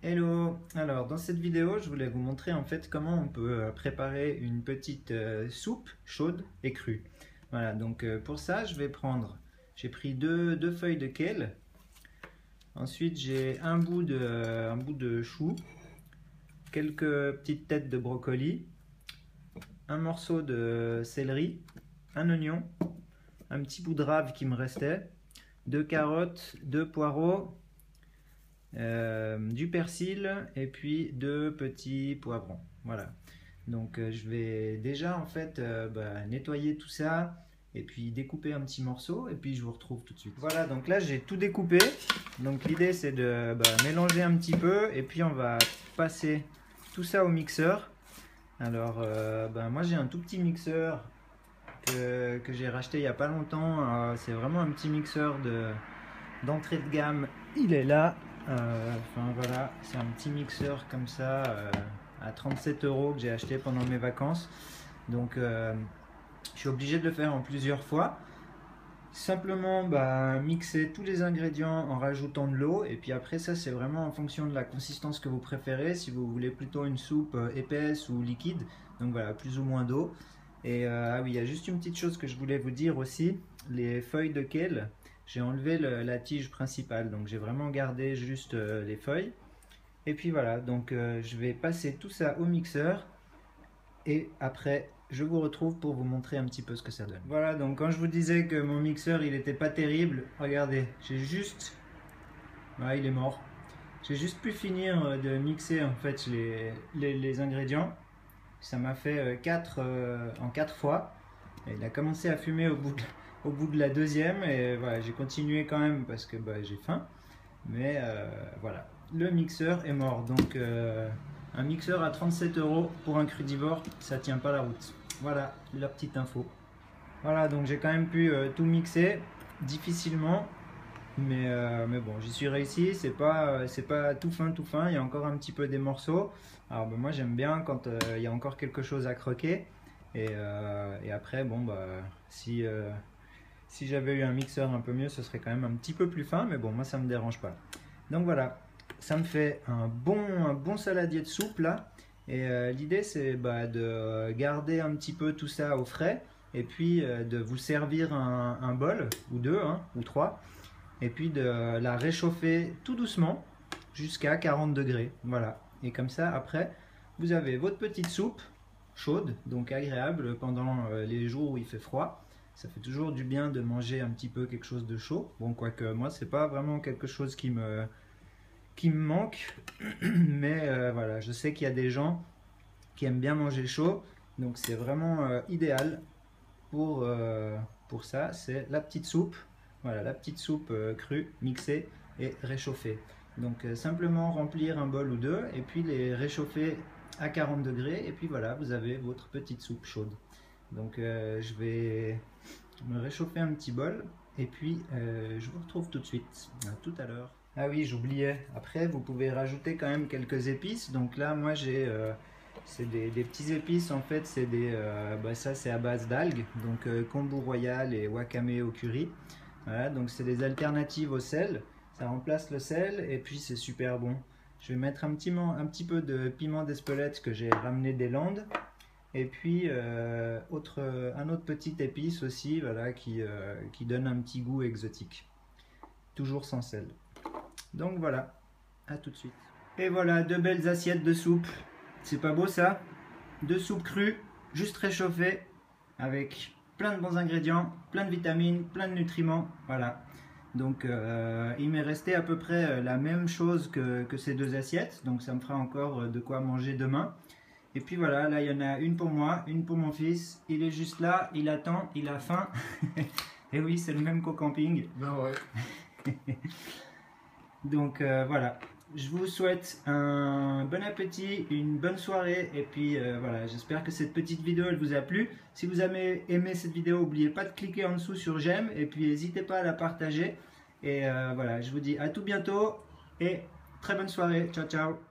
Hello! Alors dans cette vidéo je voulais vous montrer en fait comment on peut préparer une petite soupe chaude et crue. Voilà, donc pour ça j'ai pris deux feuilles de kale, ensuite j'ai un bout de chou, quelques petites têtes de brocoli, un morceau de céleri, un oignon, un petit bout de rave qui me restait, deux carottes, deux poireaux, du persil et puis deux petits poivrons. Voilà. Donc je vais déjà en fait nettoyer tout ça et puis découper un petit morceau et puis je vous retrouve tout de suite. Voilà, donc là j'ai tout découpé. Donc l'idée c'est de mélanger un petit peu et puis on va passer tout ça au mixeur. Alors moi j'ai un tout petit mixeur que j'ai racheté il n'y a pas longtemps. C'est vraiment un petit mixeur d'entrée de gamme. Il est là. Enfin voilà, c'est un petit mixeur comme ça à 37 € que j'ai acheté pendant mes vacances. Donc je suis obligé de le faire en plusieurs fois. Simplement mixer tous les ingrédients en rajoutant de l'eau et puis après ça c'est vraiment en fonction de la consistance que vous préférez, si vous voulez plutôt une soupe épaisse ou liquide, donc voilà, plus ou moins d'eau. Et ah oui, il y a juste une petite chose que je voulais vous dire aussi, les feuilles de kale, j'ai enlevé la tige principale, donc j'ai vraiment gardé juste les feuilles. Et puis voilà, donc je vais passer tout ça au mixeur et après je vous retrouve pour vous montrer un petit peu ce que ça donne. Voilà, donc quand je vous disais que mon mixeur il était pas terrible, regardez, il est mort. J'ai juste pu finir de mixer en fait les ingrédients. Ça m'a fait en 4 fois. Et il a commencé à fumer au bout de la deuxième et voilà, j'ai continué quand même parce que j'ai faim. Mais voilà, le mixeur est mort. Donc un mixeur à 37 € pour un crudivore, ça tient pas la route. Voilà la petite info. Voilà, donc j'ai quand même pu tout mixer difficilement. Mais bon, j'y suis réussi, c'est pas tout fin, il y a encore un petit peu des morceaux. Alors moi j'aime bien quand il y a encore quelque chose à croquer. Et après, si j'avais eu un mixeur un peu mieux, ce serait quand même un petit peu plus fin, mais bon, moi ça me dérange pas. Donc voilà, ça me fait un bon saladier de soupe là. Et l'idée c'est de garder un petit peu tout ça au frais et puis de vous servir un bol ou deux hein, ou trois et puis de la réchauffer tout doucement jusqu'à 40 degrés. Voilà. Et comme ça, après, vous avez votre petite soupe chaude, donc agréable pendant les jours où il fait froid. Ça fait toujours du bien de manger un petit peu quelque chose de chaud. Bon, quoique moi, c'est pas vraiment quelque chose qui me manque, mais voilà, je sais qu'il y a des gens qui aiment bien manger chaud, donc c'est vraiment idéal pour ça. C'est la petite soupe. Voilà, la petite soupe crue, mixée et réchauffée. Donc simplement remplir un bol ou deux et puis les réchauffer à 40 degrés et puis voilà, vous avez votre petite soupe chaude. Donc je vais me réchauffer un petit bol et puis je vous retrouve tout de suite. À tout à l'heure. Ah oui, j'oubliais. Après, vous pouvez rajouter quand même quelques épices. Donc là, moi j'ai c'est des petits épices en fait, ça c'est à base d'algues, donc kombu royal et wakame au curry. Voilà, donc c'est des alternatives au sel, ça remplace le sel et puis c'est super bon. Je vais mettre un petit peu de piment d'Espelette que j'ai ramené des Landes et puis un autre petit épice aussi, voilà, qui donne un petit goût exotique. Toujours sans sel. Donc voilà, à tout de suite. Et voilà, deux belles assiettes de soupe. C'est pas beau ça? Deux soupes crues, juste réchauffées, avec plein de bons ingrédients, plein de vitamines, plein de nutriments. Voilà. Donc il m'est resté à peu près la même chose que ces deux assiettes. Donc ça me fera encore de quoi manger demain. Et puis voilà, là il y en a une pour moi, une pour mon fils. Il est juste là, il attend, il a faim. Et oui, c'est le même qu'au camping. Ben ouais. Donc voilà, je vous souhaite un bon appétit, une bonne soirée et puis voilà, j'espère que cette petite vidéo elle vous a plu. Si vous avez aimé cette vidéo, n'oubliez pas de cliquer en dessous sur j'aime et puis n'hésitez pas à la partager. Et voilà, je vous dis à tout bientôt et très bonne soirée, ciao ciao.